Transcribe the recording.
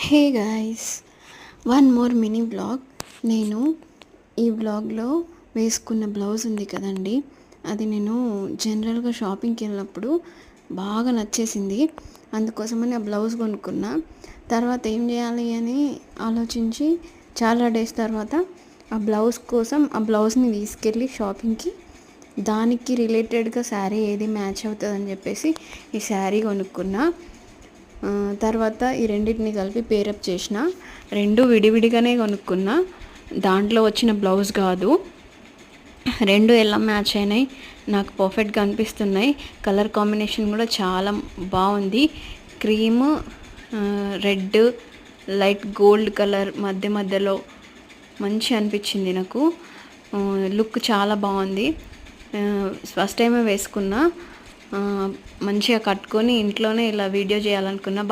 Hey guys, one more mini blog. నేను ఈ బ్లాగ్లో వేసుకున్న బ్లౌజ్ ఉంది కదండి, అది నేను జనరల్గా షాపింగ్కి వెళ్ళినప్పుడు బాగా నచ్చేసింది. అందుకోసమని ఆ బ్లౌజ్ కొనుక్కున్నా. తర్వాత ఏం చేయాలి అని ఆలోచించి చాలా డేస్ తర్వాత ఆ బ్లౌజ్ కోసం ఆ బ్లౌజ్ని తీసుకెళ్ళి షాపింగ్కి దానికి రిలేటెడ్గా శారీ ఏది మ్యాచ్ అవుతుందని చెప్పేసి ఈ శారీ కొనుక్కున్నా. తర్వాత ఈ రెండింటిని కలిపి పేరప్ చేసిన. రెండు విడివిడిగానే కొనుక్కున్నా, దాంట్లో వచ్చిన బ్లౌజ్ కాదు. రెండు ఎలా మ్యాచ్ అయినాయి, నాకు పర్ఫెక్ట్గా అనిపిస్తున్నాయి. కలర్ కాంబినేషన్ కూడా చాలా బాగుంది. Cream, red, light gold colour మధ్య మధ్యలో మంచి అనిపించింది నాకు. లుక్ చాలా బాగుంది. ఫస్ట్ టైమే వేసుకున్నా. మంచిగా కట్టుకొని ఇంట్లోనే ఇలా వీడియో చేయాలనుకున్నా.